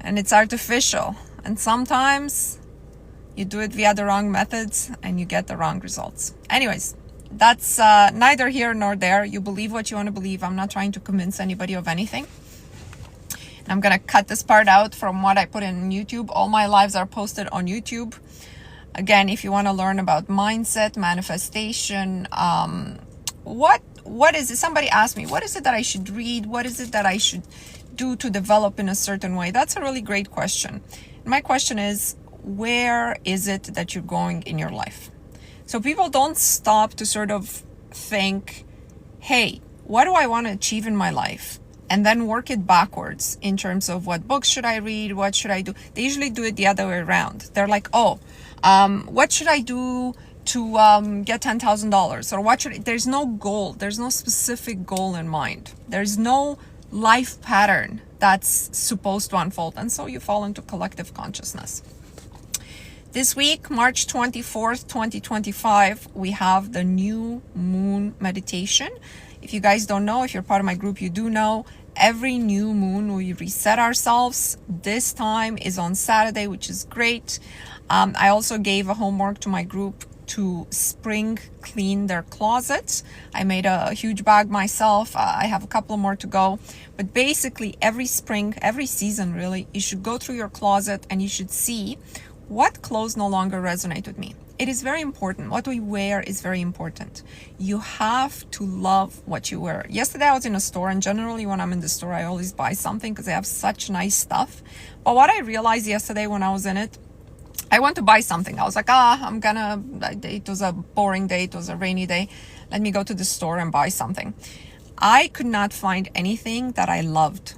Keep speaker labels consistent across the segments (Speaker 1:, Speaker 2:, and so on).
Speaker 1: and it's artificial. And sometimes you do it via the wrong methods and you get the wrong results. Anyways, that's neither here nor there. You believe what you want to believe. I'm not trying to convince anybody of anything. And I'm going to cut this part out from what I put in YouTube. All my lives are posted on YouTube. Again, if you want to learn about mindset, manifestation, what is it? Somebody asked me, what is it that I should read? What is it that I should do to develop in a certain way? That's a really great question. My question is, where is it that you're going in your life? So people don't stop to sort of think, hey, what do I want to achieve in my life? And then work it backwards in terms of what books should I read? What should I do? They usually do it the other way around. They're like, what should I do to get $10,000? Or what should there's no goal. There's no specific goal in mind. There's no life pattern that's supposed to unfold. And so you fall into collective consciousness. This week, March 24th, 2025, we have the new moon meditation. If you guys don't know, if you're part of my group, you do know, every new moon we reset ourselves. This time is on Saturday, which is great. I also gave a homework to my group to spring clean their closets. I made a huge bag myself. I have a couple more to go. But basically, every spring, every season really, you should go through your closet and you should see what clothes no longer resonate with me. It is very important. What we wear is very important. You have to love what you wear. Yesterday I was in a store, and generally when I'm in the store, I always buy something because they have such nice stuff. But what I realized yesterday when I was in it, I want to buy something. I was like, it was a boring day. It was a rainy day. Let me go to the store and buy something. I could not find anything that I loved.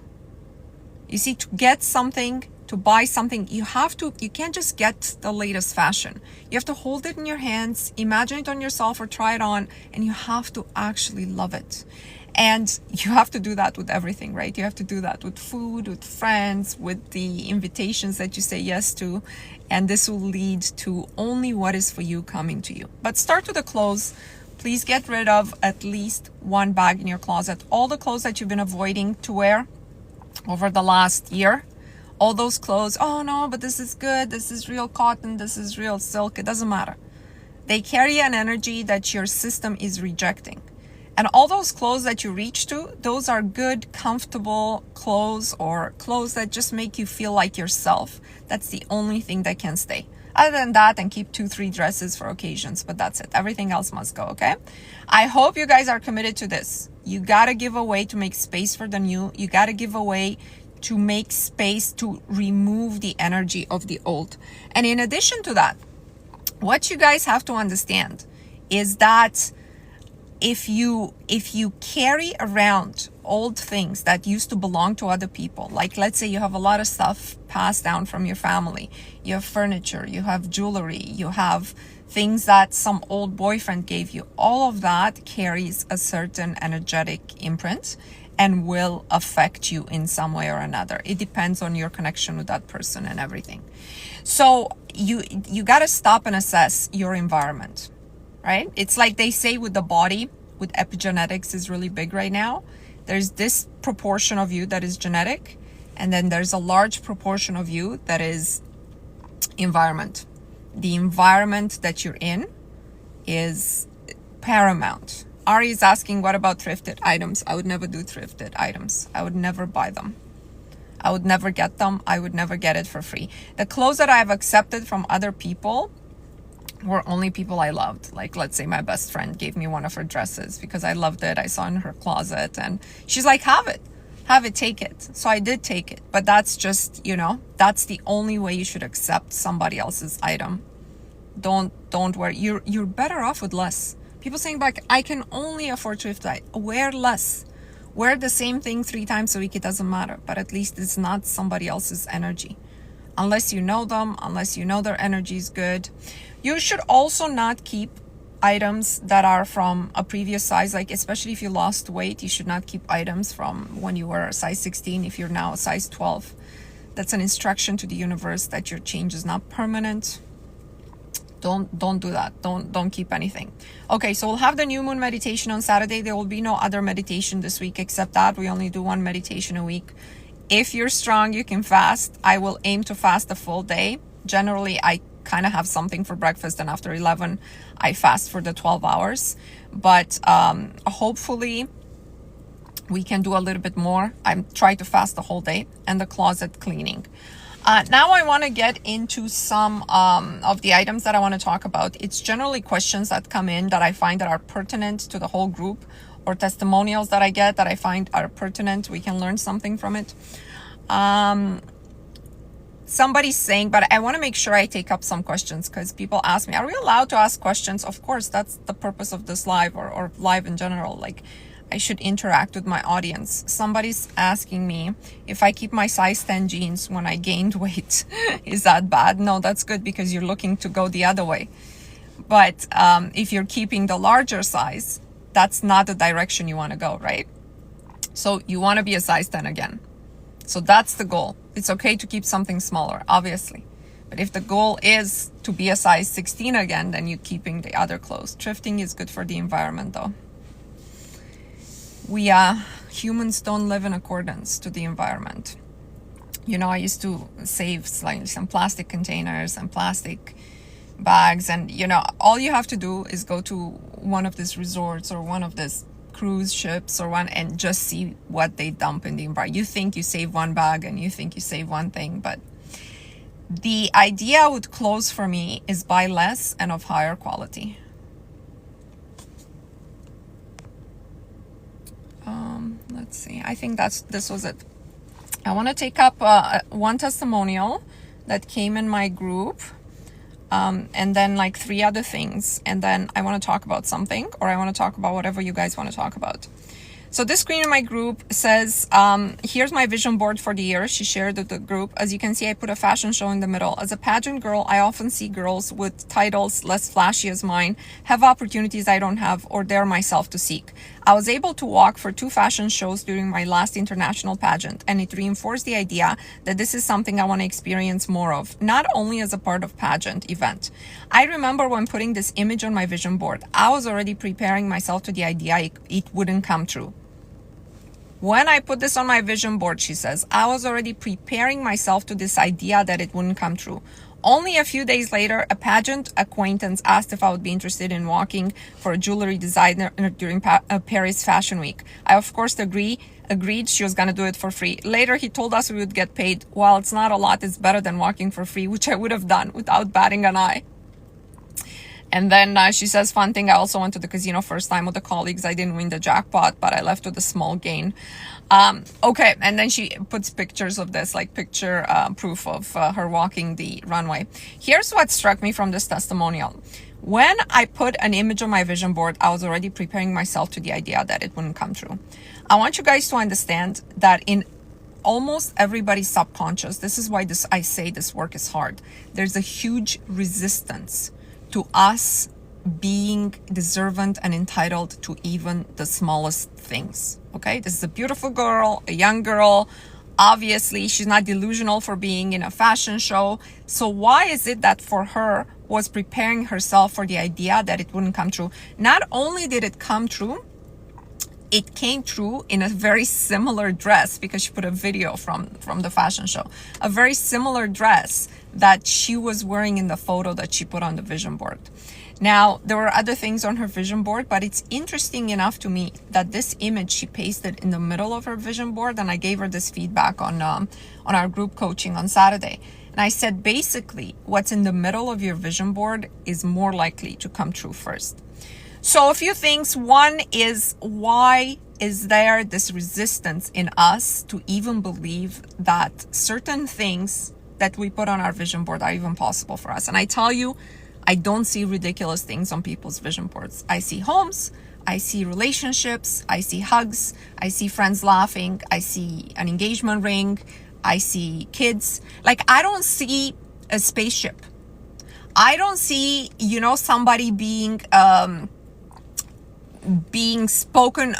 Speaker 1: You see, to get something, to buy something, you can't just get the latest fashion. You have to hold it in your hands, imagine it on yourself or try it on, and you have to actually love it. And you have to do that with everything, right? You have to do that with food, with friends, with the invitations that you say yes to. And this will lead to only what is for you coming to you. But start with the clothes. Please get rid of at least one bag in your closet. All the clothes that you've been avoiding to wear over the last year. All those clothes, oh no, but this is good, this is real cotton, this is real silk, it doesn't matter. They carry an energy that your system is rejecting. And all those clothes that you reach to, those are good, comfortable clothes, or clothes that just make you feel like yourself. That's the only thing that can stay. Other than that, and keep 2-3 dresses for occasions, but that's it. Everything else must go, okay? I hope you guys are committed to this. You gotta give away to make space for the new. You gotta give away to make space to remove the energy of the old. And in addition to that, what you guys have to understand is that if you carry around old things that used to belong to other people, like let's say you have a lot of stuff passed down from your family, you have furniture, you have jewelry, you have things that some old boyfriend gave you, all of that carries a certain energetic imprint and will affect you in some way or another. It depends on your connection with that person and everything. So you got to stop and assess your environment, right? It's like they say with the body, with epigenetics is really big right now. There's this proportion of you that is genetic, and then there's a large proportion of you that is environment. The environment that you're in is paramount. Ari is asking, what about thrifted items? I would never do thrifted items. I would never buy them. I would never get them. I would never get it for free. The clothes that I've accepted from other people were only people I loved. Like, let's say my best friend gave me one of her dresses because I loved it. I saw it in her closet and she's like, have it, take it. So I did take it. But that's just, that's the only way you should accept somebody else's item. Don't wear, you're better off with less. People saying back, I can only afford thrifted. Wear less. Wear the same thing 3 times a week. It doesn't matter. But at least it's not somebody else's energy. Unless you know them, unless you know their energy is good. You should also not keep items that are from a previous size. Like, especially if you lost weight, you should not keep items from when you were a size 16 if you're now a size 12. That's an instruction to the universe that your change is not permanent. Don't do that. Don't keep anything. Okay, so we'll have the new moon meditation on Saturday. There will be no other meditation this week except that. We only do one meditation a week. If you're strong, you can fast. I will aim to fast a full day. Generally, I kind of have something for breakfast, and after 11, I fast for the 12 hours. But hopefully, we can do a little bit more. I'm trying to fast the whole day, and the closet cleaning. Now I want to get into some of the items that I want to talk about. It's generally questions that come in that I find that are pertinent to the whole group, or testimonials that I get that I find are pertinent. We can learn something from it. Somebody's saying, but I want to make sure I take up some questions, because people ask me, are we allowed to ask questions? Of course, that's the purpose of this live, or live in general. Like, I should interact with my audience. Somebody's asking me if I keep my size 10 jeans when I gained weight. Is that bad? No, that's good, because you're looking to go the other way. But if you're keeping the larger size, that's not the direction you want to go, right? So you want to be a size 10 again. So that's the goal. It's okay to keep something smaller, obviously. But if the goal is to be a size 16 again, then you're keeping the other clothes. Thrifting is good for the environment, though. We humans don't live in accordance to the environment. You know, I used to save like some plastic containers and plastic bags, and you know, all you have to do is go to one of these resorts or one of these cruise ships or one, and just see what they dump in the environment. You think you save one bag and you think you save one thing, but the idea with clothes for me is buy less and of higher quality. Let's see. I think this was it. I want to take up one testimonial that came in my group, and then like 3 other things, and then I want to talk about something, or I want to talk about whatever you guys want to talk about. So this screen in my group says, here's my vision board for the year. She shared with the group. As you can see, I put a fashion show in the middle. As a pageant girl, I often see girls with titles less flashy as mine have opportunities I don't have, or dare myself to seek. I was able to walk for 2 fashion shows during my last international pageant, and it reinforced the idea that this is something I want to experience more of, not only as a part of pageant event. I remember when putting this image on my vision board, I was already preparing myself to the idea it wouldn't come true. When I put this on my vision board, she says, I was already preparing myself to this idea that it wouldn't come true. Only a few days later, a pageant acquaintance asked if I would be interested in walking for a jewelry designer during Paris Fashion Week. I, of course, agreed she was going to do it for free. Later, he told us we would get paid. While it's not a lot, it's better than walking for free, which I would have done without batting an eye. And then she says, fun thing, I also went to the casino first time with the colleagues. I didn't win the jackpot, but I left with a small gain. Okay, and then she puts pictures of this, like picture proof of her walking the runway. Here's what struck me from this testimonial. When I put an image on my vision board, I was already preparing myself to the idea that it wouldn't come true. I want you guys to understand that in almost everybody's subconscious, this is why I say this work is hard. There's a huge resistance to us being deserving and entitled to even the smallest things. Okay, this is a beautiful girl, a young girl. Obviously, she's not delusional for being in a fashion show. So why is it that for her was preparing herself for the idea that it wouldn't come true? Not only did it come true, it came true in a very similar dress, because she put a video from the fashion show, a very similar dress that she was wearing in the photo that she put on the vision board. Now, there were other things on her vision board, but it's interesting enough to me that this image she pasted in the middle of her vision board, and I gave her this feedback on our group coaching on Saturday. And I said, basically, what's in the middle of your vision board is more likely to come true first. So a few things. One is, why is there this resistance in us to even believe that certain things that we put on our vision board are even possible for us? And I tell you, I don't see ridiculous things on people's vision boards. I see homes, I see relationships, I see hugs, I see friends laughing, I see an engagement ring, I see kids. Like, I don't see a spaceship. I don't see, somebody being spoken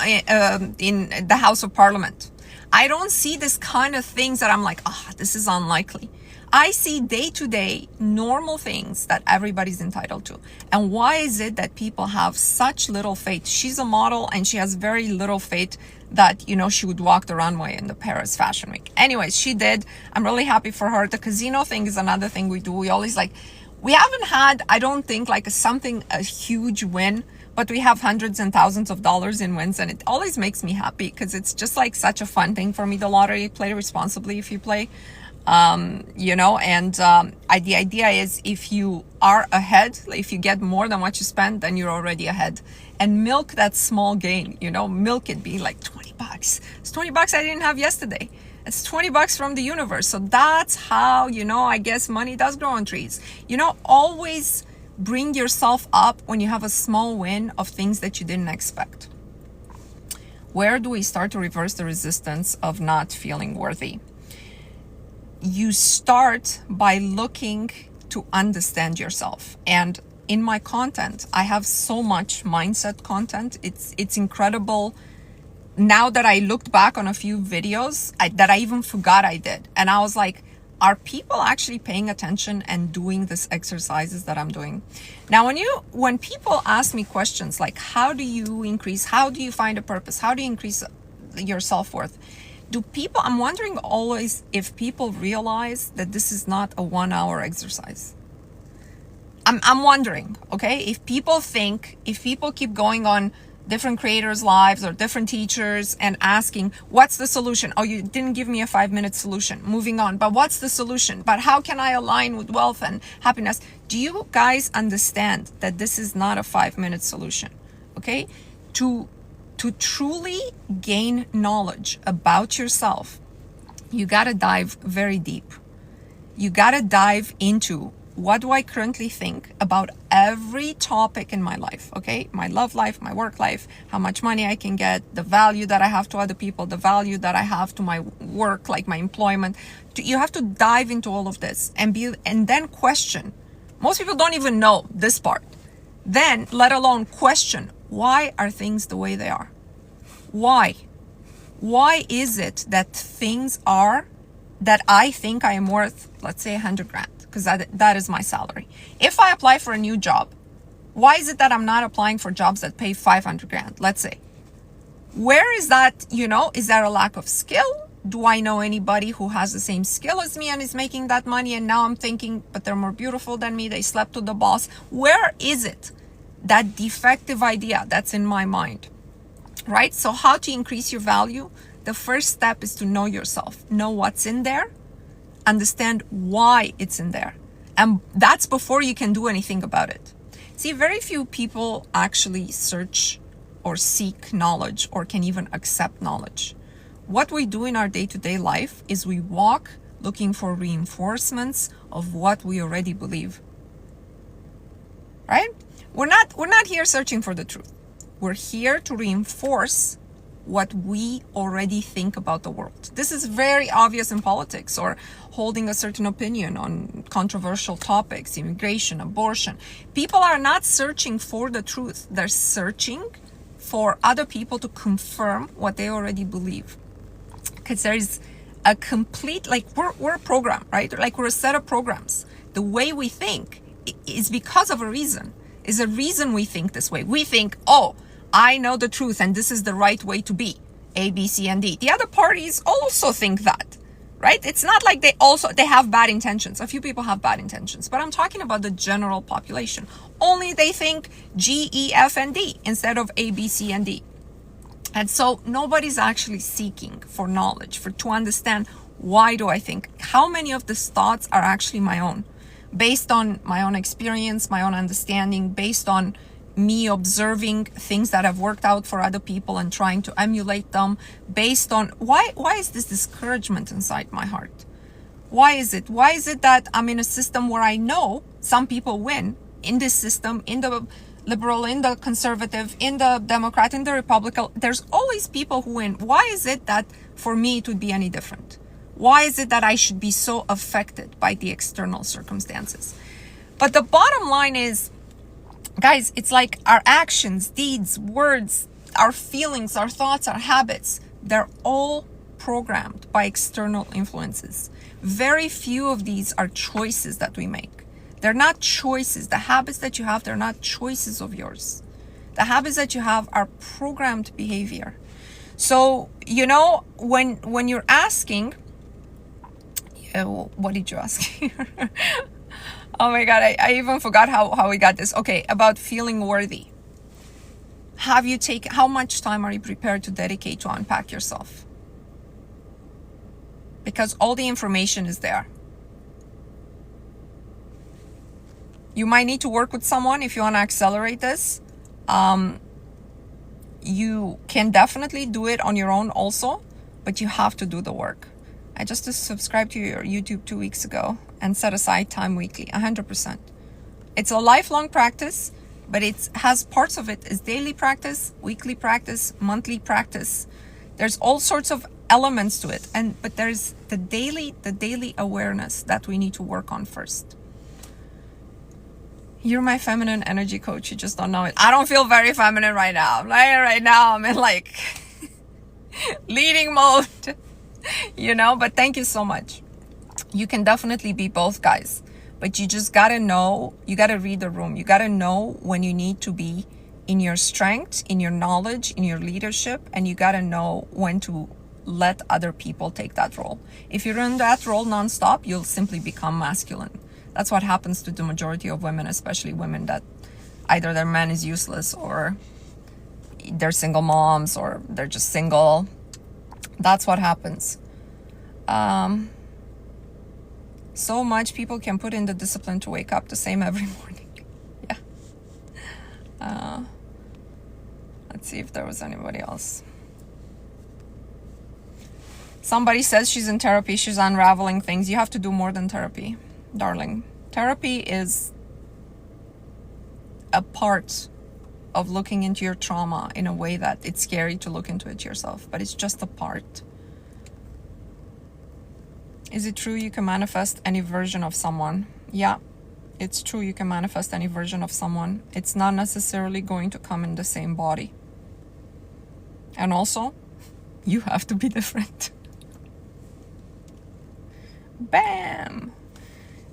Speaker 1: in the House of Parliament. I don't see this kind of things that I'm like, this is unlikely. I see day-to-day normal things that everybody's entitled to. And why is it that people have such little faith? She's a model and she has very little faith that, you know, she would walk the runway in the Paris Fashion Week. Anyways, she did. I'm really happy for her. The casino thing is another thing we do. We always like, we haven't had, I don't think, like a huge win, but we have hundreds and thousands of dollars in wins, and it always makes me happy because it's just like such a fun thing for me. The lottery, play responsibly if you play, you know, and the idea is if you are ahead, if you get more than what you spend, then you're already ahead. And milk that small gain, you know, milk it be like 20 bucks. It's 20 bucks I didn't have yesterday. It's 20 bucks from the universe. So that's how, you know, I guess money does grow on trees. You know, always bring yourself up when you have a small win of things that you didn't expect. Where do we start to reverse the resistance of not feeling worthy? You start by looking to understand yourself. And in my content, I have so much mindset content. It's incredible. Now that I looked back on a few videos that I even forgot I did. And I was like, are people actually paying attention and doing these exercises that I'm doing? Now, when people ask me questions like, how do you find a purpose? How do you increase your self-worth? I'm wondering always if people realize that this is not a 1 hour exercise. I'm wondering, okay, if people keep going on different creators' lives or different teachers and asking, what's the solution? Oh, you didn't give me a 5-minute solution. Moving on. But what's the solution? But how can I align with wealth and happiness? Do you guys understand that this is not a 5-minute solution? Okay? To truly gain knowledge about yourself, you got to dive very deep. You got to dive into, what do I currently think about every topic in my life, okay? My love life, my work life, how much money I can get, the value that I have to other people, the value that I have to my work, like my employment. You have to dive into all of this and then question. Most people don't even know this part. Then, let alone question, why are things the way they are? Why? Why is it that things are that I think I am worth, let's say, 100 grand? Because that is my salary. If I apply for a new job, why is it that I'm not applying for jobs that pay 500 grand, let's say? Where is that, you know, is there a lack of skill? Do I know anybody who has the same skill as me and is making that money? And now I'm thinking, but they're more beautiful than me. They slept with the boss. Where is it, that defective idea that's in my mind, right? So how to increase your value? The first step is to know yourself, know what's in there, understand why it's in there. And that's before you can do anything about it. See, very few people actually search or seek knowledge or can even accept knowledge. What we do in our day-to-day life is we walk looking for reinforcements of what we already believe. Right? We're not here searching for the truth. We're here to reinforce what we already think about the world. This is very obvious in politics or holding a certain opinion on controversial topics, immigration, abortion. People are not searching for the truth. They're searching for other people to confirm what they already believe. Because there is a complete, like we're a program, right? Like we're a set of programs. The way we think is because of a reason. Is a reason we think this way. We think, oh, I know the truth and this is the right way to be. A, B, C, and D. The other parties also think that, right? It's not like they have bad intentions. A few people have bad intentions, but I'm talking about the general population. Only they think G, E, F, and D instead of A, B, C, and D. And so nobody's actually seeking for knowledge, to understand, why do I think? How many of these thoughts are actually my own? Based on my own experience, my own understanding, based on me observing things that have worked out for other people and trying to emulate them, based on why is this discouragement inside my heart? Why is it that I'm in a system where I know some people win in this system, in the liberal, in the conservative, in the Democrat, in the Republican? There's always people who win. Why is it that for me it would be any different? Why is it that I should be so affected by the external circumstances? But the bottom line is, guys, it's like our actions, deeds, words, our feelings, our thoughts, our habits, they're all programmed by external influences. Very few of these are choices that we make. They're not choices. The habits that you have, they're not choices of yours. The habits that you have are programmed behavior. So, you know, when you're asking, what did you ask here? Oh my God, I even forgot how we got this. Okay, about feeling worthy. How much time are you prepared to dedicate to unpack yourself? Because all the information is there. You might need to work with someone if you want to accelerate this. You can definitely do it on your own also, but you have to do the work. I just subscribed to your YouTube 2 weeks ago and set aside time weekly, 100%. It's a lifelong practice, but it has parts of it is daily practice, weekly practice, monthly practice. There's all sorts of elements to it, but there's the daily awareness that we need to work on first. You're my feminine energy coach. You just don't know it. I don't feel very feminine right now. Right now, I'm in like leading mode, you know, but thank you so much. You can definitely be both, guys, but you just got to know, you got to read the room. You got to know when you need to be in your strength, in your knowledge, in your leadership, and you got to know when to let other people take that role. If you're in that role nonstop, you'll simply become masculine. That's what happens to the majority of women, especially women that either their man is useless or they're single moms or they're just single. That's what happens. So much people can put in the discipline to wake up the same every morning. Yeah. Let's see if there was anybody else. Somebody says she's in therapy, she's unraveling things. You have to do more than therapy, darling. Therapy is a part of looking into your trauma in a way that it's scary to look into it yourself, but it's just a part. Is it true you can manifest any version of someone? Yeah, it's true you can manifest any version of someone. It's not necessarily going to come in the same body. And also, you have to be different. Bam!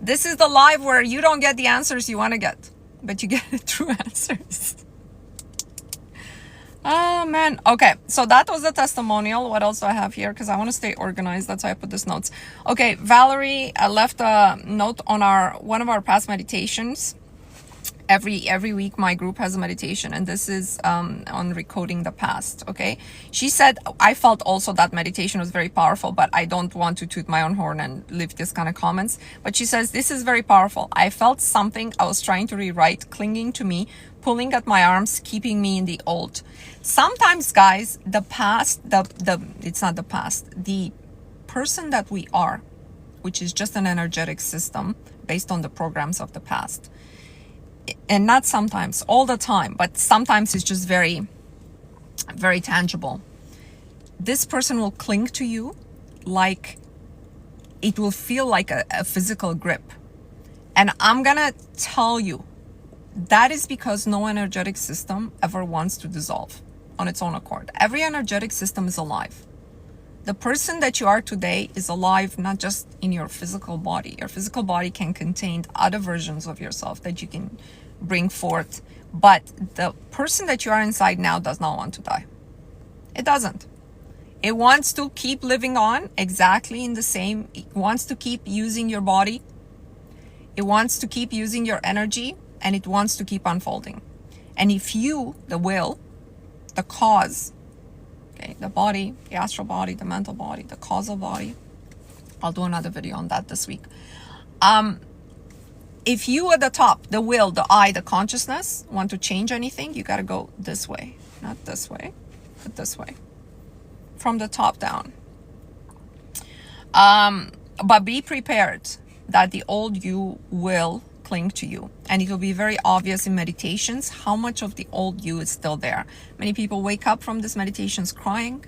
Speaker 1: This is the live where you don't get the answers you want to get, but you get the true answers. Oh man. Okay, so that was the testimonial. What else do I have here? Because I want to stay organized. That's why I put these notes. Okay, Valerie left a note on one of our past meditations. Every week my group has a meditation, and this is on recoding the past. Okay, she said, I felt also that meditation was very powerful, but I don't want to toot my own horn and leave this kind of comments. But she says, this is very powerful. I felt something I was trying to rewrite clinging to me, pulling at my arms, keeping me in the old. Sometimes, guys, the past, it's not the past, the person that we are, which is just an energetic system based on the programs of the past. And not sometimes, all the time, but sometimes it's just very, very tangible. This person will cling to you like it will feel like a physical grip. And I'm gonna tell you, that is because no energetic system ever wants to dissolve on its own accord. Every energetic system is alive. The person that you are today is alive, not just in your physical body. Your physical body can contain other versions of yourself that you can bring forth. But the person that you are inside now does not want to die. It doesn't. It wants to keep living on exactly in the same. It wants to keep using your body. It wants to keep using your energy, and it wants to keep unfolding. And if you, the will, the cause, okay, the body, the astral body, the mental body, the causal body. I'll do another video on that this week. If you at the top, the will, the I, the consciousness, want to change anything, you got to go this way. Not this way, but this way. From the top down. But be prepared that the old you will cling to you. And it will be very obvious in meditations how much of the old you is still there. Many people wake up from these meditations crying,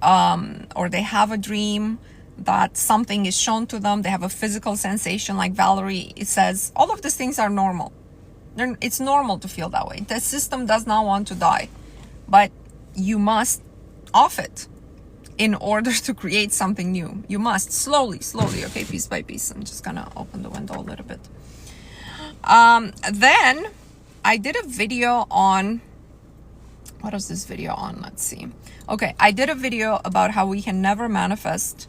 Speaker 1: or they have a dream that something is shown to them. They have a physical sensation like Valerie. It says all of these things are normal. It's normal to feel that way. The system does not want to die, but you must off it. in order to create something new. You must slowly, okay, piece by piece. I'm just gonna open the window a little bit. Then I did a video on, what was this video on? Let's see. Okay, I did a video about how we can never manifest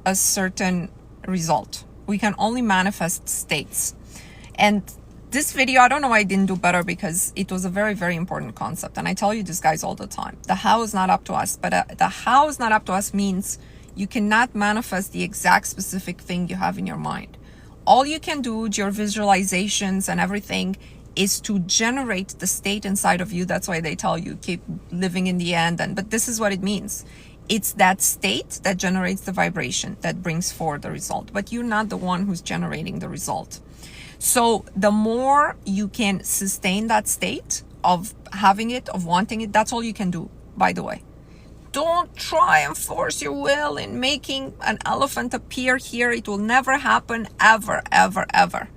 Speaker 1: a certain result. We can only manifest states. And this video, I don't know why I didn't do better, because it was a very, very important concept. And I tell you this, guys, all the time. The how is not up to us. But the how is not up to us means you cannot manifest the exact specific thing you have in your mind. All you can do with your visualizations and everything is to generate the state inside of you. That's why they tell you keep living in the end. But this is what it means. It's that state that generates the vibration that brings forward the result. But you're not the one who's generating the result. So the more you can sustain that state of having it, of wanting it, that's all you can do, by the way. Don't try and force your will in making an elephant appear here. It will never happen, ever, ever, ever.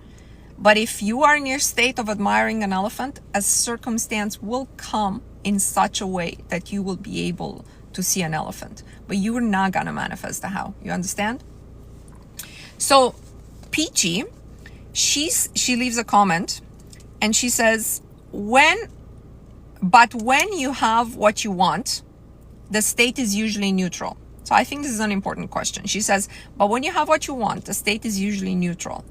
Speaker 1: But if you are in your state of admiring an elephant, a circumstance will come in such a way that you will be able to see an elephant. But you are not going to manifest the how. You understand? So Peachy, she leaves a comment and she says, when you have what you want, the state is usually neutral. So I think this is an important question. She says, but when you have what you want, the state is usually neutral.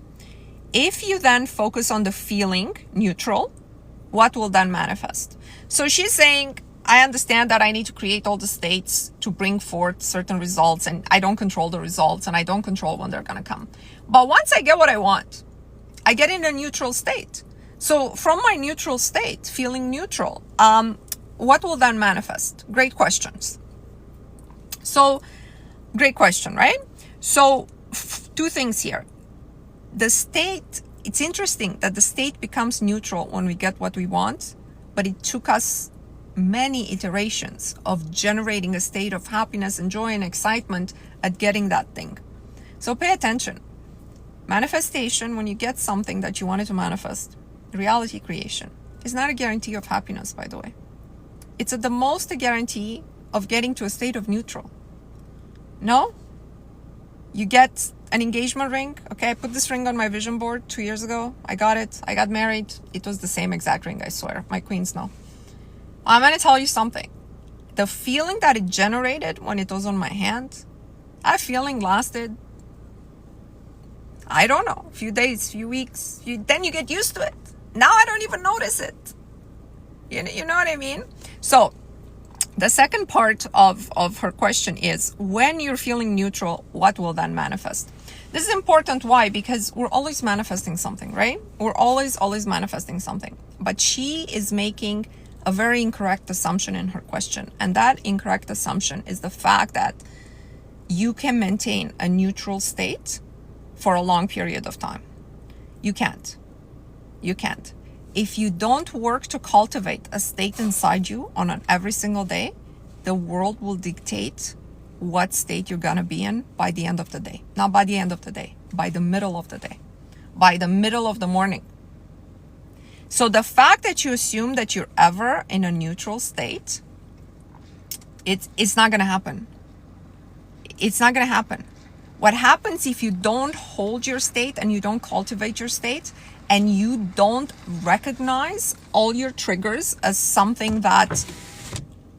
Speaker 1: If you then focus on the feeling neutral, what will then manifest? So she's saying, I understand that I need to create all the states to bring forth certain results, and I don't control the results and I don't control when they're going to come. But once I get what I want, I get in a neutral state. So from my neutral state, feeling neutral, what will then manifest? Great questions. So, great question, right? So, two things here. The state, it's interesting that the state becomes neutral when we get what we want, but it took us many iterations of generating a state of happiness and joy and excitement at getting that thing. So pay attention. Manifestation, when you get something that you wanted to manifest, reality creation, is not a guarantee of happiness, by the way. It's at the most a guarantee of getting to a state of neutral. No? You get an engagement ring. Okay, I put this ring on my vision board 2 years ago. I got it. I got married. It was the same exact ring, I swear. My queens know. I'm going to tell you something. The feeling that it generated when it was on my hand, that feeling lasted, I don't know, a few days, few weeks. Then you get used to it. Now I don't even notice it. You know what I mean? So the second part of her question is, when you're feeling neutral, what will then manifest? This is important. Why? Because we're always manifesting something, right? We're always manifesting something. But she is making a very incorrect assumption in her question. And that incorrect assumption is the fact that you can maintain a neutral state for a long period of time. You can't. You can't. If you don't work to cultivate a state inside you on an every single day, the world will dictate what state you're gonna be in by the end of the day. Not by the end of the day, by the middle of the day, by the middle of the morning. So the fact that you assume that you're ever in a neutral state, it's not gonna happen. It's not gonna happen. What happens if you don't hold your state and you don't cultivate your state and you don't recognize all your triggers as something that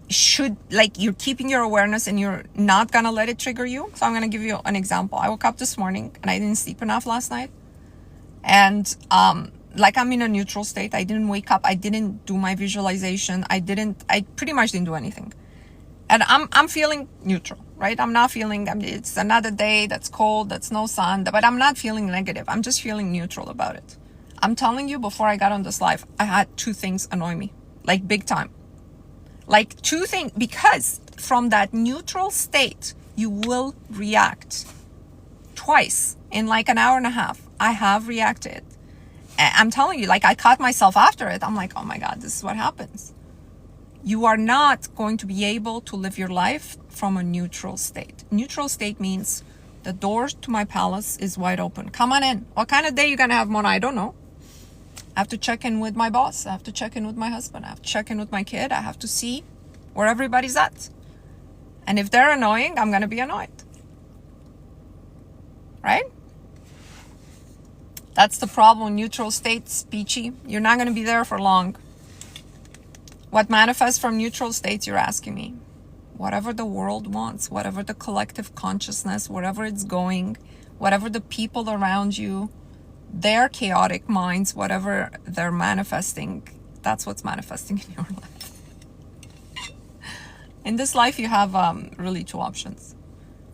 Speaker 1: should, like, you're keeping your awareness and you're not gonna let it trigger you. So I'm gonna give you an example. I woke up this morning and I didn't sleep enough last night. And like, I'm in a neutral state. I didn't wake up. I didn't do my visualization. I pretty much didn't do anything. And I'm feeling neutral, right? I'm not feeling, it's another day that's cold, that's no sun, but I'm not feeling negative. I'm just feeling neutral about it. I'm telling you, before I got on this live, I had 2 things annoy me, like big time. Like 2 things, because from that neutral state, you will react twice in like an hour and a half. I have reacted. I'm telling you, like, I caught myself after it. I'm like, oh my God, this is what happens. You are not going to be able to live your life from a neutral state. Neutral state means the door to my palace is wide open. Come on in. What kind of day you gonna have, Mona? I don't know. I have to check in with my boss. I have to check in with my husband. I have to check in with my kid. I have to see where everybody's at. And if they're annoying, I'm going to be annoyed. Right? That's the problem. Neutral states, peachy. You're not going to be there for long. What manifests from neutral states, you're asking me? Whatever the world wants, whatever the collective consciousness, wherever it's going, whatever the people around you, their chaotic minds, whatever they're manifesting, that's what's manifesting in your life. In this life, you have really two options.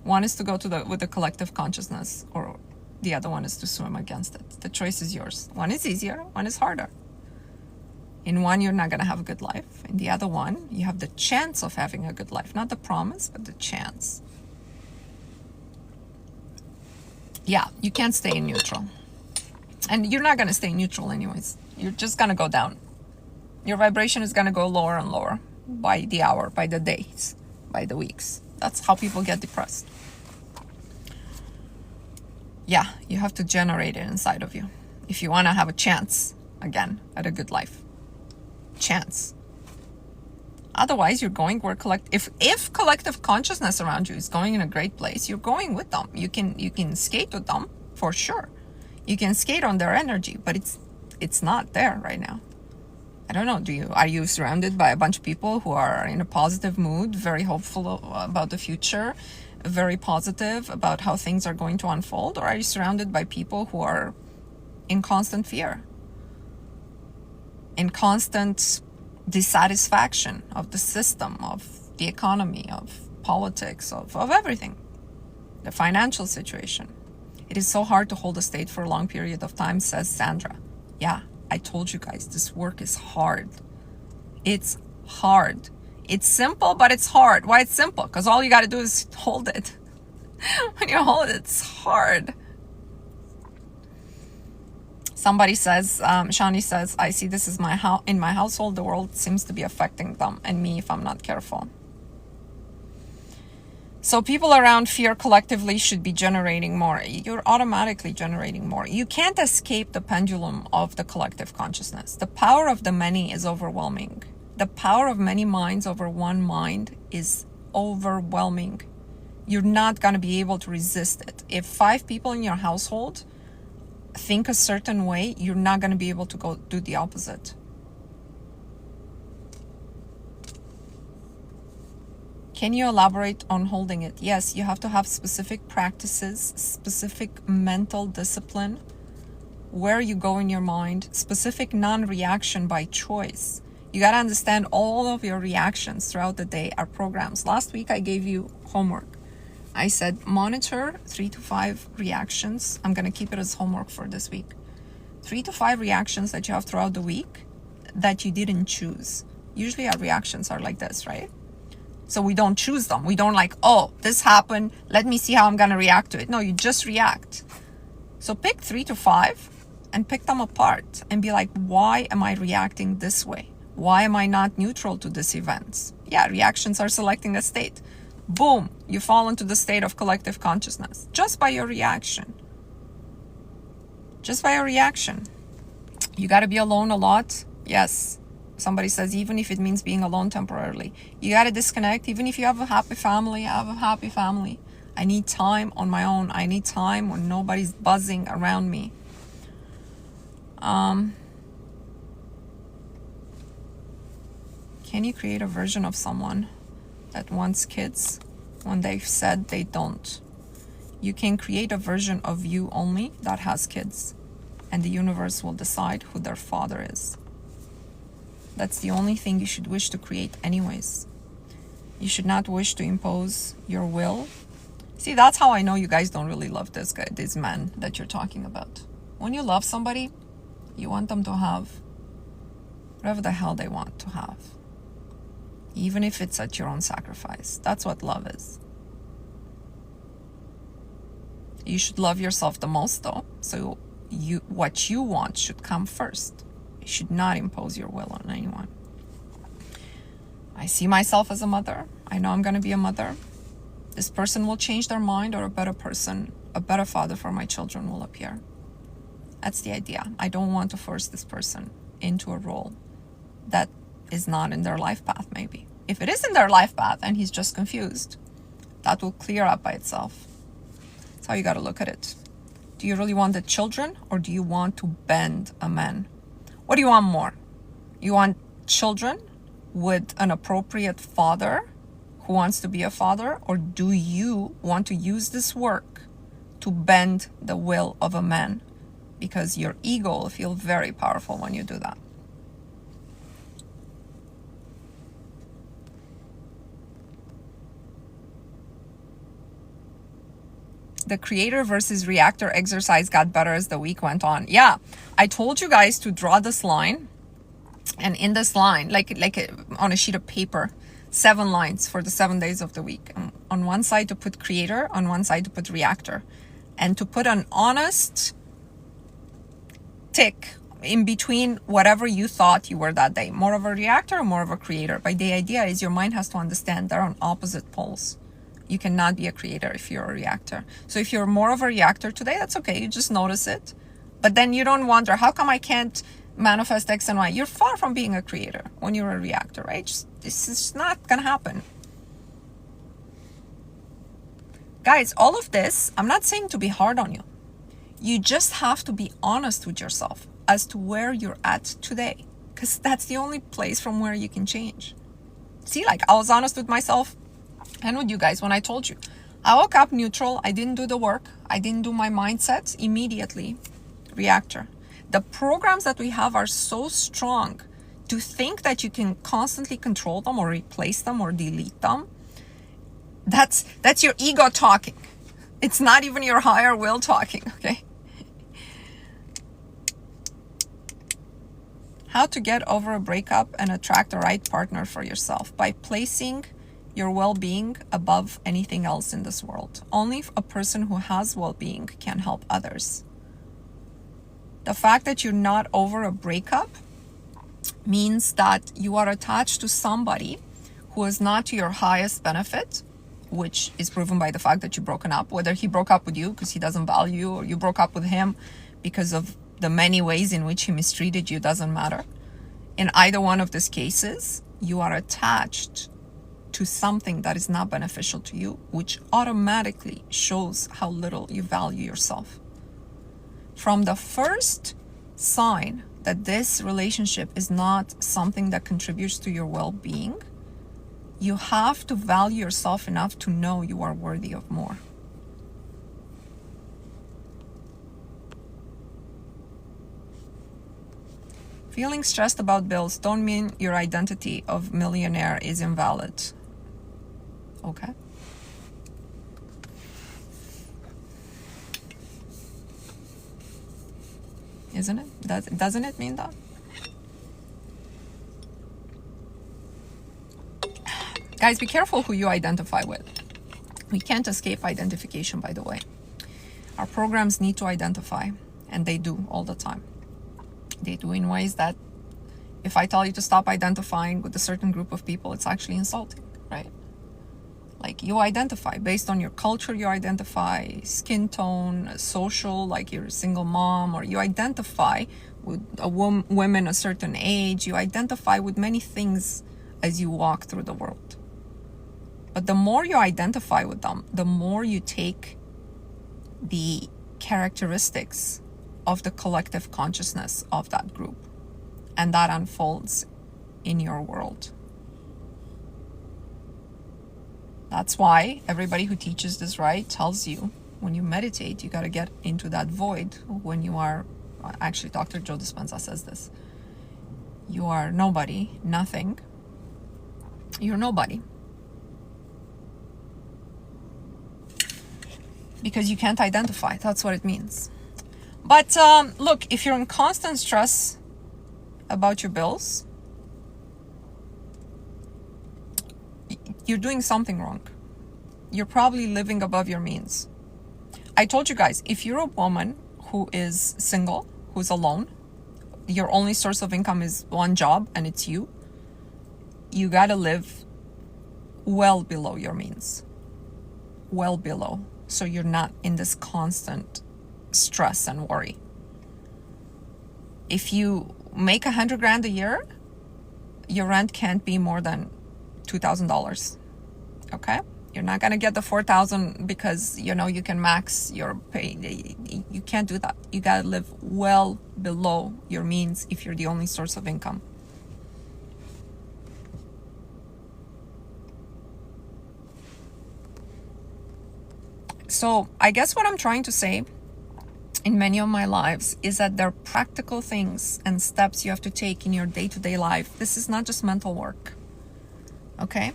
Speaker 1: One is to go with the collective consciousness, or the other one is to swim against it. The choice is yours. One is easier, one is harder. In one, you're not going to have a good life. In the other one, you have the chance of having a good life. Not the promise, but the chance. Yeah, you can't stay in neutral. And you're not going to stay neutral anyways. You're just going to go down. Your vibration is going to go lower and lower by the hour, by the days, by the weeks. That's how people get depressed. Yeah, you have to generate it inside of you if you want to have a chance, again, at a good life. Chance. Otherwise, you're going where if collective consciousness around you is going in a great place, you're going with them. You can skate with them for sure. You can skate on their energy, but it's not there right now. I don't know. Are you surrounded by a bunch of people who are in a positive mood, very hopeful about the future, very positive about how things are going to unfold, or are you surrounded by people who are in constant fear, in constant dissatisfaction of the system, of the economy, of politics, of everything, the financial situation? It is so hard to hold a state for a long period of time, says Sandra. Yeah, I told you guys, this work is hard. It's hard. It's simple, but it's hard. Why it's simple? Because all you got to do is hold it. When you hold it, it's hard. Somebody says, Shani says, I see this is in my household, the world seems to be affecting them and me if I'm not careful. So people around fear collectively should be generating more. You're automatically generating more. You can't escape the pendulum of the collective consciousness. The power of the many is overwhelming. The power of many minds over one mind is overwhelming. You're not going to be able to resist it. If 5 people in your household think a certain way, you're not going to be able to go do the opposite. Can you elaborate on holding it? Yes, you have to have specific practices, specific mental discipline, where you go in your mind, specific non-reaction by choice. You got to understand all of your reactions throughout the day are programs. Last week, I gave you homework. I said, monitor 3 to 5 reactions. I'm going to keep it as homework for this week. 3 to 5 reactions that you have throughout the week that you didn't choose. Usually our reactions are like this, right? So we don't choose them. We don't like, oh, this happened. Let me see how I'm going to react to it. No, you just react. So pick 3 to 5 and pick them apart and be like, why am I reacting this way? Why am I not neutral to this event? Yeah, reactions are selecting a state. Boom, you fall into the state of collective consciousness just by your reaction. Just by your reaction. You got to be alone a lot. Yes. Somebody says, even if it means being alone temporarily, you got to disconnect. Even if you have a happy family, I have a happy family. I need time on my own. I need time when nobody's buzzing around me. Can you create a version of someone that wants kids when they've said they don't? You can create a version of you only that has kids, and the universe will decide who their father is. That's the only thing you should wish to create anyways. You should not wish to impose your will. See, that's how I know you guys don't really love this guy, this man that you're talking about. When you love somebody, you want them to have whatever the hell they want to have. Even if it's at your own sacrifice. That's what love is. You should love yourself the most though. So what you want should come first. You should not impose your will on anyone. I see myself as a mother. I know I'm going to be a mother. This person will change their mind, or a better person, a better father for my children will appear. That's the idea. I don't want to force this person into a role that is not in their life path, maybe. If it isn't their life path and he's just confused, that will clear up by itself. That's how you got to look at it. Do you really want the children, or do you want to bend a man? What do you want more? You want children with an appropriate father who wants to be a father, or do you want to use this work to bend the will of a man? Because your ego will feel very powerful when you do that. The creator versus reactor exercise got better as the week went on. Yeah, I told you guys to draw this line. And in this line, like on a sheet of paper, 7 lines for the 7 days of the week. On one side to put creator, on one side to put reactor. And to put an honest tick in between whatever you thought you were that day. More of a reactor or more of a creator. But the idea is your mind has to understand they're on opposite poles. You cannot be a creator if you're a reactor. So if you're more of a reactor today, that's okay. You just notice it. But then you don't wonder, how come I can't manifest X and Y? You're far from being a creator when you're a reactor, right? This is not going to happen. Guys, all of this, I'm not saying to be hard on you. You just have to be honest with yourself as to where you're at today. Because that's the only place from where you can change. See, like I was honest with myself and with you guys when I told you. I woke up neutral. I didn't do the work. I didn't do my mindset. Immediately, reactor. The programs that we have are so strong to think that you can constantly control them or replace them or delete them. That's your ego talking. It's not even your higher will talking, okay? How to get over a breakup and attract the right partner for yourself by placing your well-being above anything else in this world. Only a person who has well-being can help others. The fact that you're not over a breakup means that you are attached to somebody who is not to your highest benefit, which is proven by the fact that you've broken up. Whether he broke up with you because he doesn't value you, or you broke up with him because of the many ways in which he mistreated you, doesn't matter. In either one of these cases, you are attached to something that is not beneficial to you, which automatically shows how little you value yourself. From the first sign that this relationship is not something that contributes to your well-being, you have to value yourself enough to know you are worthy of more. Feeling stressed about bills don't mean your identity of millionaire is invalid. Okay. Isn't it? Doesn't it mean that? Guys, be careful who you identify with. We can't escape identification, by the way. Our programs need to identify, and they do all the time. They do in ways that if I tell you to stop identifying with a certain group of people, it's actually insulting, right? Like you identify based on your culture, you identify skin tone, social, like you're a single mom, or you identify with women a certain age, you identify with many things as you walk through the world. But the more you identify with them, the more you take the characteristics of the collective consciousness of that group, and that unfolds in your world. That's why everybody who teaches this right tells you when you meditate, you got to get into that void when you are, actually Dr. Joe Dispenza says this, you are nobody, nothing, you're nobody. Because you can't identify, that's what it means. But look, if you're in constant stress about your bills, you're doing something wrong. You're probably living above your means. I told you guys, if you're a woman who is single, who's alone, your only source of income is one job and it's you gotta live well below your means. Well below. So you're not in this constant stress and worry. If you make $100,000 a year, your rent can't be more than $2,000. Okay? You're not going to get the 4,000 because, you know, you can max your pay. You can't do that. You got to live well below your means if you're the only source of income. So I guess what I'm trying to say in many of my lives is that there are practical things and steps you have to take in your day-to-day life. This is not just mental work. Okay?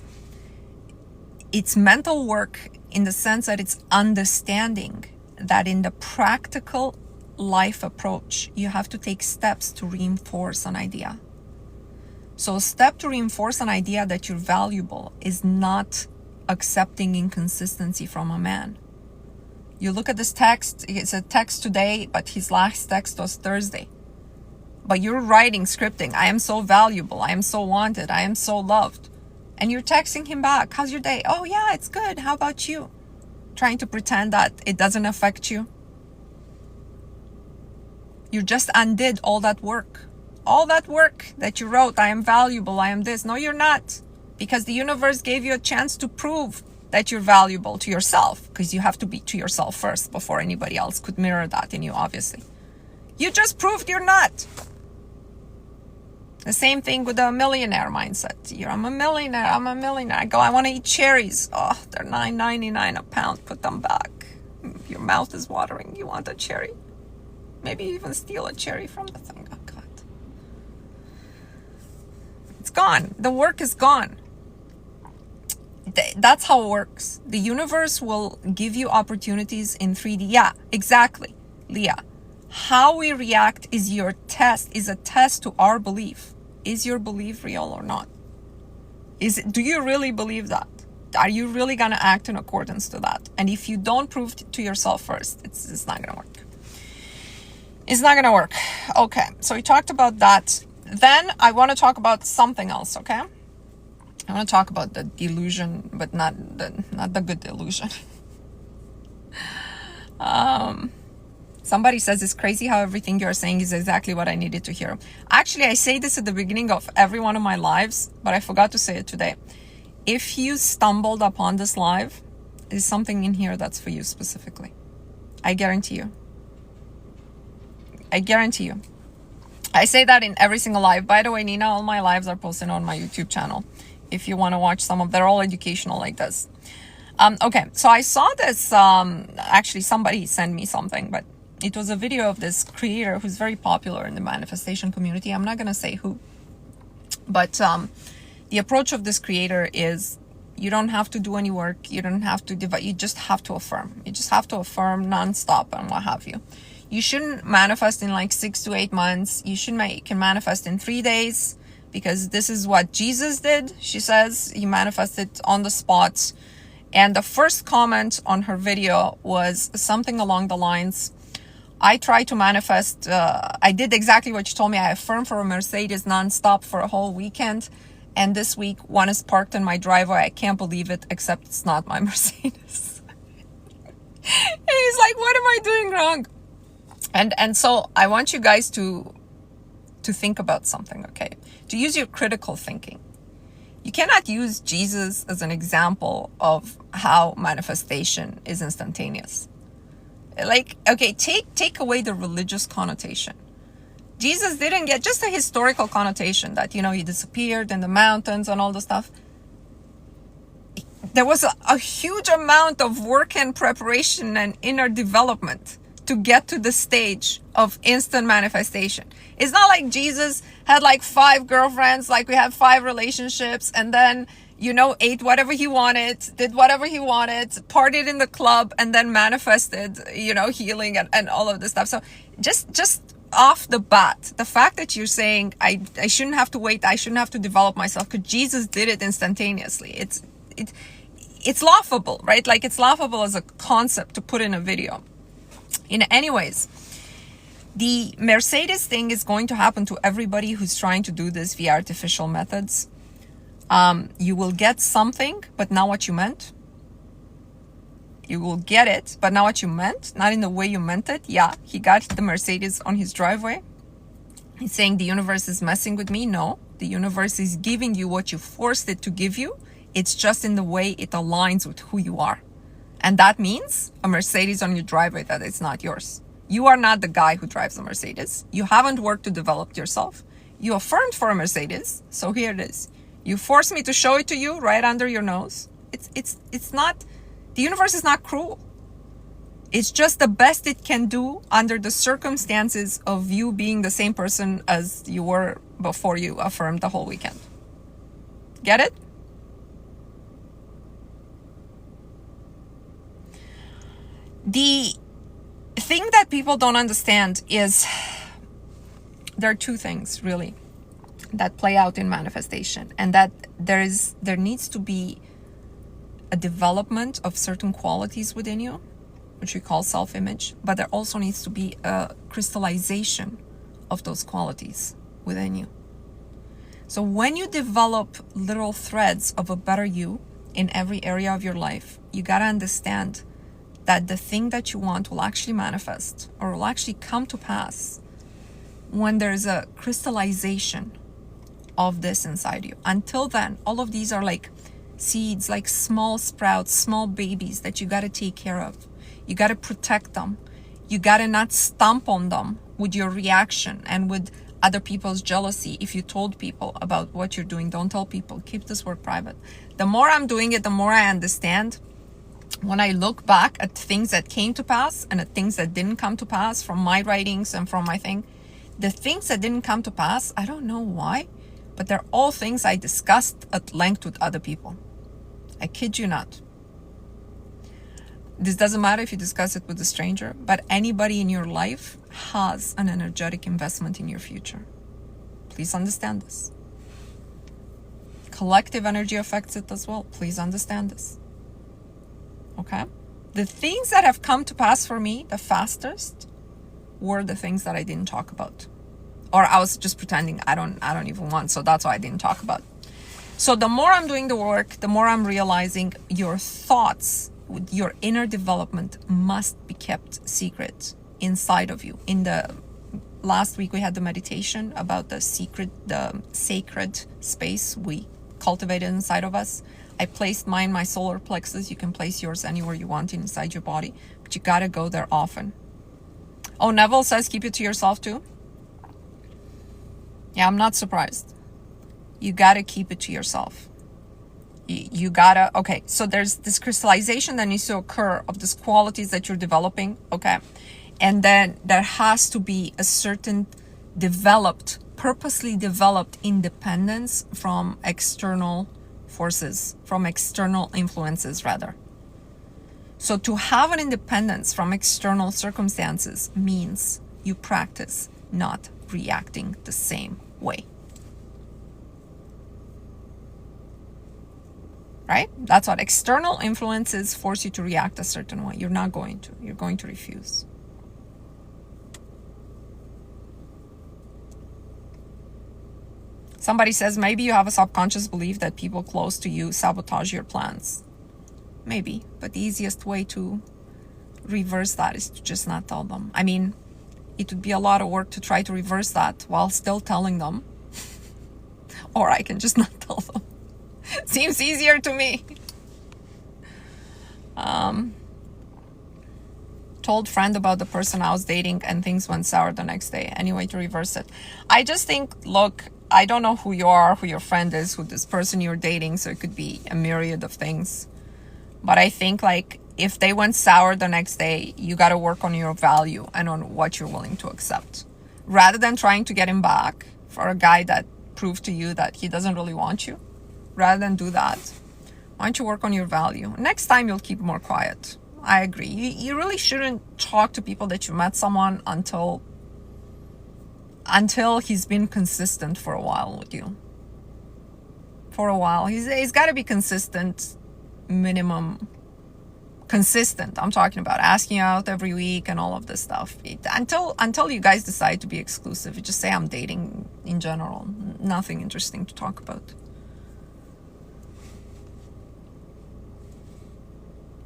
Speaker 1: It's mental work in the sense that it's understanding that in the practical life approach, you have to take steps to reinforce an idea. So a step to reinforce an idea that you're valuable is not accepting inconsistency from a man. You look at this text, it's a text today, but his last text was Thursday. But you're writing, scripting, I am so valuable, I am so wanted, I am so loved. And you're texting him back, how's your day? Oh yeah, it's good, how about you? Trying to pretend that it doesn't affect you. You just undid all that work. All that work that you wrote, I am valuable, I am this. No, you're not. Because the universe gave you a chance to prove that you're valuable to yourself, because you have to be to yourself first before anybody else could mirror that in you, obviously. You just proved you're not. The same thing with the millionaire mindset. I'm a millionaire, I go, I want to eat cherries. Oh, they're $9.99 a pound, put them back. Your mouth is watering, you want a cherry. Maybe even steal a cherry from the thing. Oh God. It's gone, the work is gone. That's how it works. The universe will give you opportunities in 3D. Yeah, exactly, Leah. How we react is a test to our belief. Is your belief real or not? Do you really believe that? Are you really going to act in accordance to that? And if you don't prove to yourself first, it's not going to work. It's not going to work. Okay, so we talked about that. Then I want to talk about something else, okay? I want to talk about the delusion, but not the good delusion. Somebody says it's crazy how everything you're saying is exactly what I needed to hear. Actually, I say this at the beginning of every one of my lives, but I forgot to say it today. If you stumbled upon this live, there's something in here that's for you specifically. I guarantee you. I guarantee you. I say that in every single live. By the way, Nina, all my lives are posted on my YouTube channel. If you want to watch some of, they're all educational like this. Okay, so I saw this, actually somebody sent me something, but it was a video of this creator who's very popular in the manifestation community. I'm not going to say who, but the approach of this creator is you don't have to do any work. You don't have to divide. You just have to affirm. You just have to affirm nonstop and what have you. You shouldn't manifest in like 6 to 8 months. You can manifest in 3 days. Because this is what Jesus did. She says he manifested on the spot. And the first comment on her video was something along the lines, I tried to manifest, I did exactly what you told me. I affirmed for a Mercedes nonstop for a whole weekend. And this week, one is parked in my driveway. I can't believe it, except it's not my Mercedes. And he's like, what am I doing wrong? And so I want you guys to think about something, okay? To use your critical thinking. You cannot use Jesus as an example of how manifestation is instantaneous. Like, okay, take away the religious connotation. Jesus didn't get just a historical connotation that, he disappeared in the mountains and all the stuff. There was a huge amount of work and preparation and inner development to get to the stage of instant manifestation. It's not like Jesus had like 5 girlfriends, like we have 5 relationships, and then, ate whatever he wanted, did whatever he wanted, partied in the club, and then manifested, healing and all of this stuff. So just off the bat, the fact that you're saying, I shouldn't have to wait, I shouldn't have to develop myself, because Jesus did it instantaneously. It's laughable, right? Like, it's laughable as a concept to put in a video. Anyways, the Mercedes thing is going to happen to everybody who's trying to do this via artificial methods. You will get something, but not what you meant. You will get it, but not what you meant, not in the way you meant it. Yeah, he got the Mercedes on his driveway. He's saying the universe is messing with me. No, The universe is giving you what you forced it to give you. It's just in the way it aligns with who you are. And that means a Mercedes on your driveway that is not yours. You are not the guy who drives a Mercedes. You haven't worked to develop yourself. You affirmed for a Mercedes, so here it is. You forced me to show it to you right under your nose. It's not, the universe is not cruel. It's just the best it can do under the circumstances of you being the same person as you were before you affirmed the whole weekend. Get it? The thing that people don't understand is there are two things really that play out in manifestation, and that there needs to be a development of certain qualities within you, which we call self-image, but there also needs to be a crystallization of those qualities within you. So when you develop little threads of a better you in every area of your life, you gotta understand that the thing that you want will actually manifest or will actually come to pass when there's a crystallization of this inside you. Until then, all of these are like seeds, like small sprouts, small babies that you got to take care of. You got to protect them. You got to not stomp on them with your reaction and with other people's jealousy. If you told people about what you're doing, don't tell people. Keep this work private. The more I'm doing it, the more I understand. When I look back at things that came to pass and at things that didn't come to pass from my writings and from my thing, the things that didn't come to pass, I don't know why, but they're all things I discussed at length with other people. I kid you not. This doesn't matter if you discuss it with a stranger, but anybody in your life has an energetic investment in your future. Please understand this. Collective energy affects it as well. Please understand this. Okay? The things that have come to pass for me the fastest were the things that I didn't talk about. Or I was just pretending I don't even want, so that's why I didn't talk about. So the more I'm doing the work, the more I'm realizing your thoughts, your inner development must be kept secret inside of you. In the last week we had the meditation about the sacred space we cultivated inside of us. I placed mine, my solar plexus. You can place yours anywhere you want inside your body, but you gotta go there often. Oh, Neville says keep it to yourself too. Yeah, I'm not surprised. You gotta keep it to yourself. You gotta, okay, so there's this crystallization that needs to occur of these qualities that you're developing, okay? And then there has to be a certain purposely developed independence from external forces, from external influences rather. So to have an independence from external circumstances means you practice not reacting the same way. Right? That's what external influences force you to react a certain way. You're not going to. You're going to refuse. Somebody says maybe you have a subconscious belief that people close to you sabotage your plans. Maybe, but the easiest way to reverse that is to just not tell them. I mean, it would be a lot of work to try to reverse that while still telling them. Or I can just not tell them. Seems easier to me. Told friend about the person I was dating and things went sour the next day. Any way to reverse it? I just think, look, I don't know who you are, who your friend is, who this person you're dating, so it could be a myriad of things. But I think like if they went sour the next day, you got to work on your value and on what you're willing to accept. Rather than trying to get him back for a guy that proved to you that he doesn't really want you. Rather than do that, why don't you work on your value? Next time you'll keep more quiet. I agree. You really shouldn't talk to people that you met someone until he's been consistent for a while with you. For a while. He's got to be consistent, minimum. Consistent. I'm talking about asking you out every week and all of this stuff. Until you guys decide to be exclusive, you just say I'm dating in general. Nothing interesting to talk about.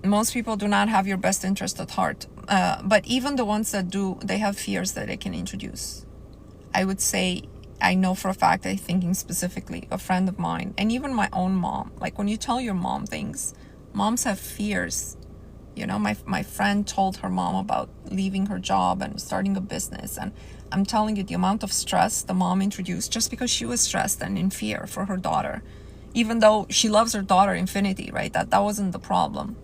Speaker 1: Most people do not have your best interest at heart. But even the ones that do, they have fears that they can introduce. I would say I know for a fact, I'm thinking specifically, a friend of mine, and even my own mom. Like when you tell your mom things, moms have fears. You know, my friend told her mom about leaving her job and starting a business. And I'm telling you, the amount of stress the mom introduced just because she was stressed and in fear for her daughter, even though she loves her daughter infinity, right? That wasn't the problem.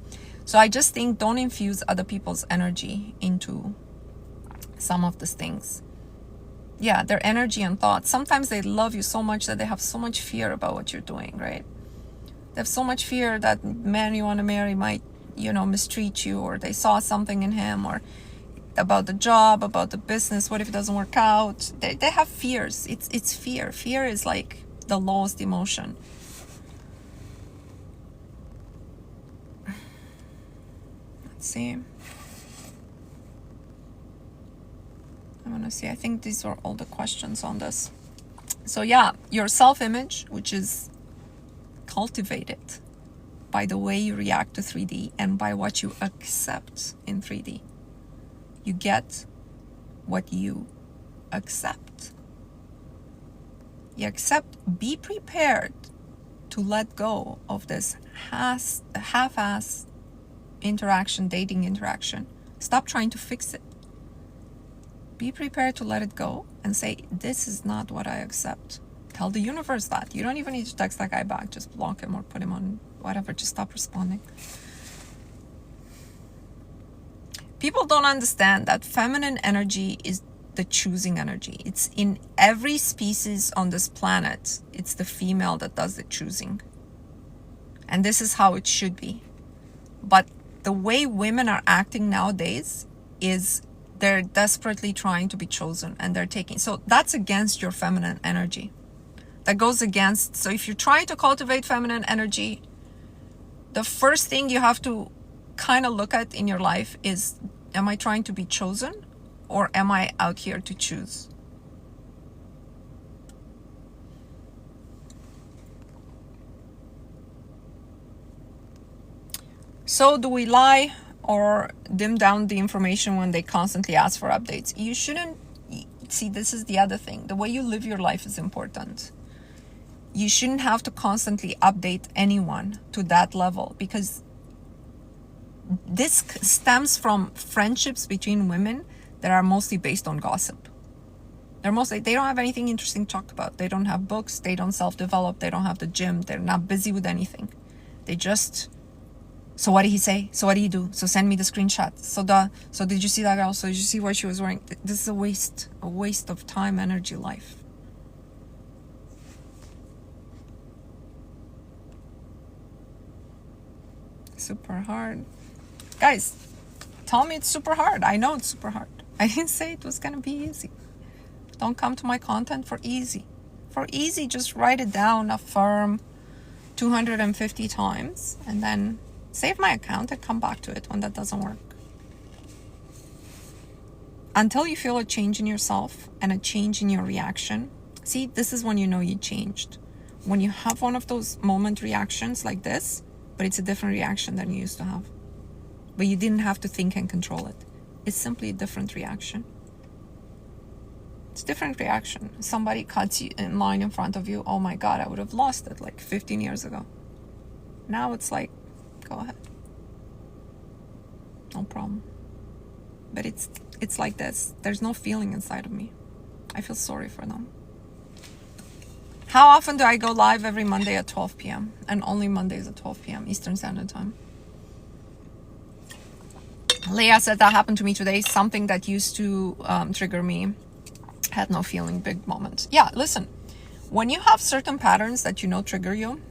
Speaker 1: So I just think don't infuse other people's energy into some of these things. Yeah, their energy and thoughts. Sometimes they love you so much that they have so much fear about what you're doing, right? They have so much fear that man you want to marry might, mistreat you, or they saw something in him, or about the job, about the business. What if it doesn't work out? They have fears. It's fear. Fear is like the lowest emotion. Let's see. I want to see. I think these are all the questions on this. So yeah, your self-image, which is cultivated by the way you react to 3D and by what you accept in 3D. You get what you accept. You accept, be prepared to let go of this half-ass dating interaction. Stop trying to fix it. Be prepared to let it go and say, this is not what I accept. Tell the universe that. You don't even need to text that guy back. Just block him or put him on whatever. Just stop responding. People don't understand that feminine energy is the choosing energy. It's in every species on this planet. It's the female that does the choosing. And this is how it should be. But the way women are acting nowadays is they're desperately trying to be chosen, and they're taking. So that's against your feminine energy. That goes against. So if you're trying to cultivate feminine energy, the first thing you have to kind of look at in your life is, am I trying to be chosen, or am I out here to choose? So do we lie or dim down the information when they constantly ask for updates? You shouldn't. See, this is the other thing. The way you live your life is important. You shouldn't have to constantly update anyone to that level, because this stems from friendships between women that are mostly based on gossip. They don't have anything interesting to talk about. They don't have books. They don't self-develop. They don't have the gym. They're not busy with anything. They just, so what did he say? So what did he do? So send me the screenshot. So did you see that girl? So did you see what she was wearing? This is a waste of time, energy, life. Super hard. Guys, tell me it's super hard. I know it's super hard. I didn't say it was gonna be easy. Don't come to my content for easy. For easy, just write it down, affirm 250 times, and then save my account and come back to it when that doesn't work. Until you feel a change in yourself and a change in your reaction. See, this is when you know you changed. When you have one of those moment reactions like this, but it's a different reaction than you used to have. But you didn't have to think and control it. It's simply a different reaction. It's a different reaction. Somebody cuts you in line in front of you. Oh my God, I would have lost it like 15 years ago. Now it's like, go ahead. No problem. But it's like this. There's no feeling inside of me. I feel sorry for them. How often do I go live? Every Monday at 12 p.m. and only Mondays at 12 p.m. Eastern Standard Time. Leah said that happened to me today. Something that used to trigger me. Had no feeling, big moment. Yeah, listen. When you have certain patterns that trigger you,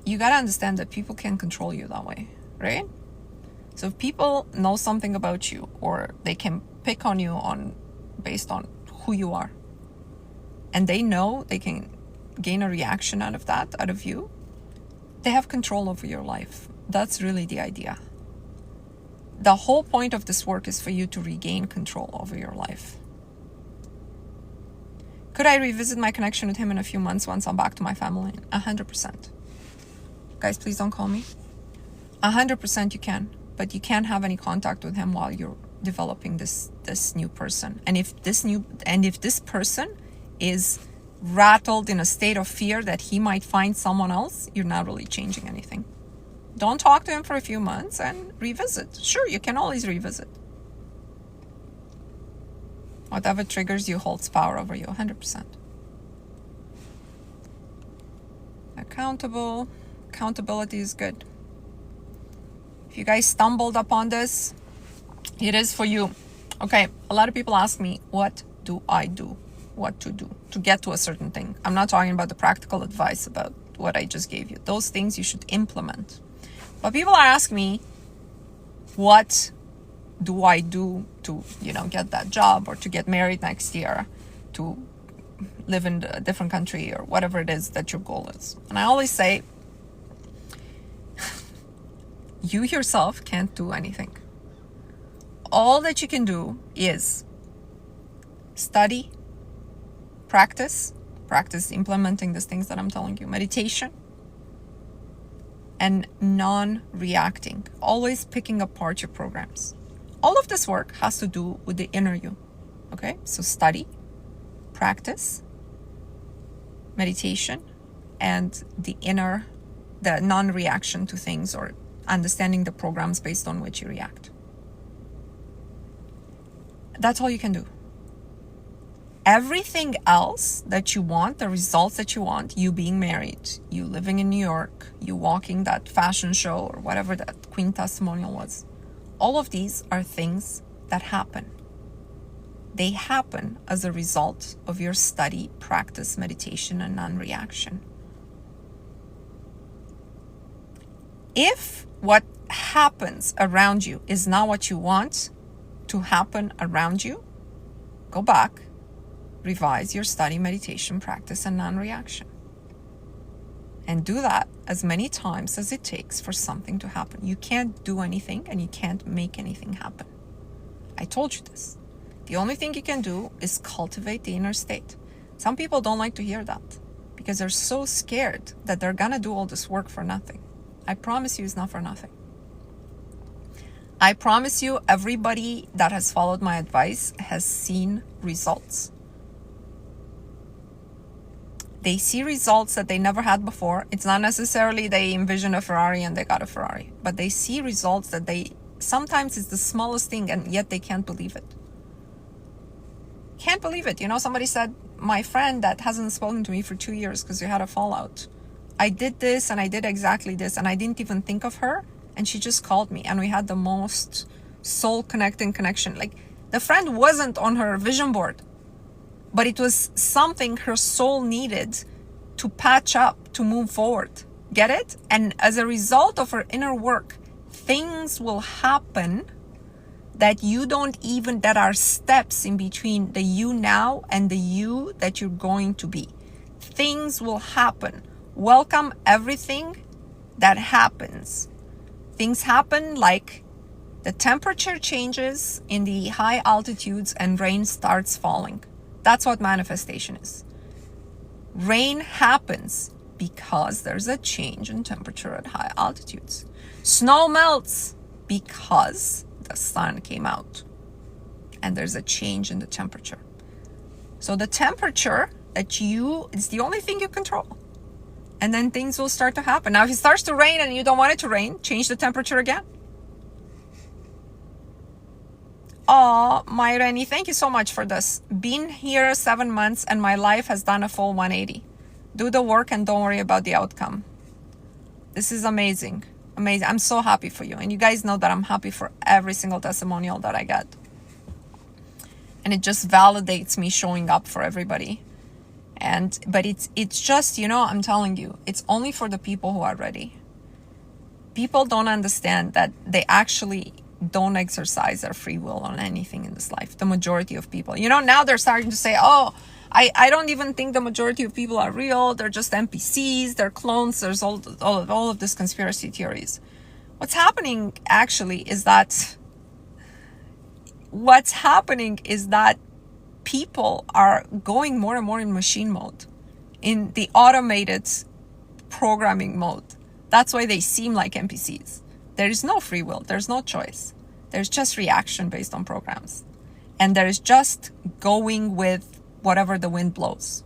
Speaker 1: you got to understand that people can control you that way, right? So if people know something about you, or they can pick on you based on who you are, and they know they can gain a reaction out of you, they have control over your life. That's really the idea. The whole point of this work is for you to regain control over your life. Could I revisit my connection with him in a few months once I'm back to my family? 100%. Guys, please don't call me. 100% you can, but you can't have any contact with him while you're developing this new person. And if this person is rattled in a state of fear that he might find someone else, you're not really changing anything. Don't talk to him for a few months and revisit. Sure, you can always revisit. Whatever triggers you holds power over you, 100%. Accountability is good. If you guys stumbled upon this, it is for you. Okay, a lot of people ask me, what do I do? What to do to get to a certain thing? I'm not talking about the practical advice about what I just gave you. Those things you should implement. But people are asking me, what do I do to, get that job, or to get married next year, to live in a different country, or whatever it is that your goal is? And I always say, you yourself can't do anything. All that you can do is study, practice implementing these things that I'm telling you, meditation, and non-reacting, always picking apart your programs. All of this work has to do with the inner you. Okay, so study, practice, meditation, and the non-reaction to things, or understanding the programs based on which you react. That's all you can do. Everything else that you want, the results that you want, you being married, you living in New York, you walking that fashion show, or whatever that Queen testimonial was, all of these are things that happen. They happen as a result of your study, practice, meditation, and non-reaction. If what happens around you is not what you want to happen around you, go back, revise your study, meditation, practice, and non-reaction. And do that as many times as it takes for something to happen. You can't do anything, and you can't make anything happen. I told you this. The only thing you can do is cultivate the inner state. Some people don't like to hear that because they're so scared that they're gonna do all this work for nothing. I promise you it's not for nothing. I promise you, everybody that has followed my advice has seen results. They see results that they never had before. It's not necessarily they envision a Ferrari and they got a Ferrari, but they see results that sometimes it's the smallest thing, and yet they can't believe it. Can't believe it. Somebody said, my friend that hasn't spoken to me for 2 years because we had a fallout, I did this and I did exactly this, and I didn't even think of her, and she just called me, and we had the most soul connecting connection. Like, the friend wasn't on her vision board, but it was something her soul needed to patch up, to move forward. Get it? And as a result of her inner work, things will happen that that are steps in between the you now and the you that you're going to be. Things will happen. Welcome everything that happens. Things happen like the temperature changes in the high altitudes and rain starts falling. That's what manifestation is. Rain happens because there's a change in temperature at high altitudes. Snow melts because the sun came out and there's a change in the temperature. So the temperature it's the only thing you control. And then things will start to happen. Now, if it starts to rain and you don't want it to rain, change the temperature again. Oh, my Rennie, thank you so much for this. Been here 7 months and my life has done a full 180. Do the work and don't worry about the outcome. This is amazing. Amazing. I'm so happy for you. And you guys know that I'm happy for every single testimonial that I get. And it just validates me showing up for everybody. But it's just, I'm telling you, it's only for the people who are ready. People don't understand that they actually don't exercise their free will on anything in this life. The majority of people, now they're starting to say, oh, I don't even think the majority of people are real. They're just NPCs. They're clones. There's all of this conspiracy theories. What's happening is that people are going more and more in machine mode, in the automated programming mode. That's why they seem like NPCs. There is no free will. There's no choice. There's just reaction based on programs. And there's just going with whatever the wind blows.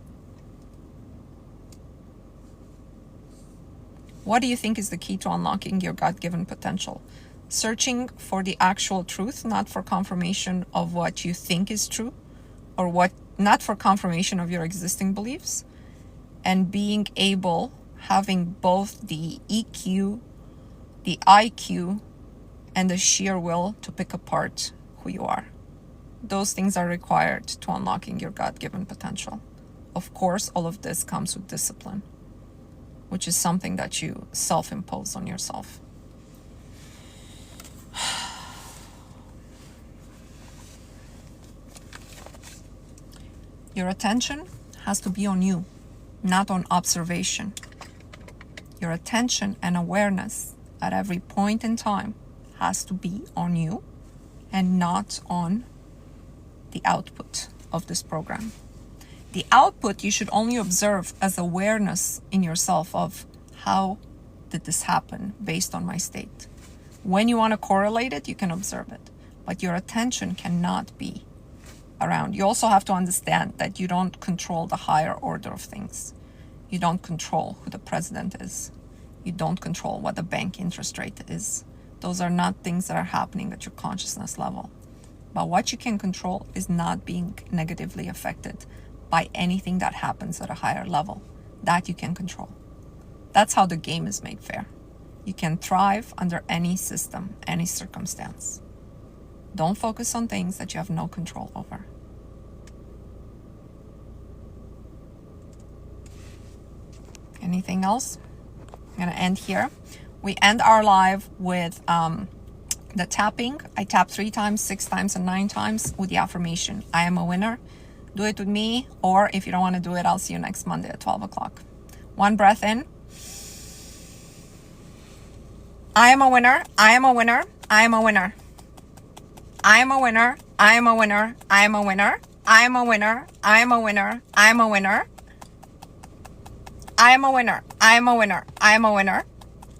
Speaker 1: What do you think is the key to unlocking your God-given potential? Searching for the actual truth, not for confirmation of what you think is true, or not for confirmation of your existing beliefs, and being able, having both the EQ, the IQ, and the sheer will to pick apart who you are. Those things are required to unlocking your God-given potential. Of course, all of this comes with discipline, which is something that you self-impose on yourself. Your attention has to be on you, not on observation. Your attention and awareness at every point in time has to be on you and not on the output of this program. The output you should only observe as awareness in yourself of how did this happen based on my state. When you want to correlate it, you can observe it, but your attention cannot be around. You also have to understand that you don't control the higher order of things. You don't control who the president is. You don't control what the bank interest rate is. Those are not things that are happening at your consciousness level. But what you can control is not being negatively affected by anything that happens at a higher level. That you can control. That's how the game is made fair. You can thrive under any system, any circumstance. Don't focus on things that you have no control over. Anything else? I'm going to end here. We end our live with the tapping. I tap 3 times, 6 times, and 9 times with the affirmation, I am a winner. Do it with me, or if you don't want to do it, I'll see you next Monday at 12 o'clock. 1 breath in. I am a winner. I am a winner. I am a winner. I am a winner. I am a winner. I am a winner. I am a winner. I am a winner. I am a winner. I am a winner. I am a winner. I am a winner.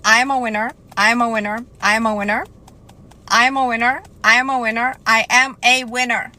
Speaker 1: I am a winner. I am a winner. I am a winner. I am a winner. I am a winner. I am a winner.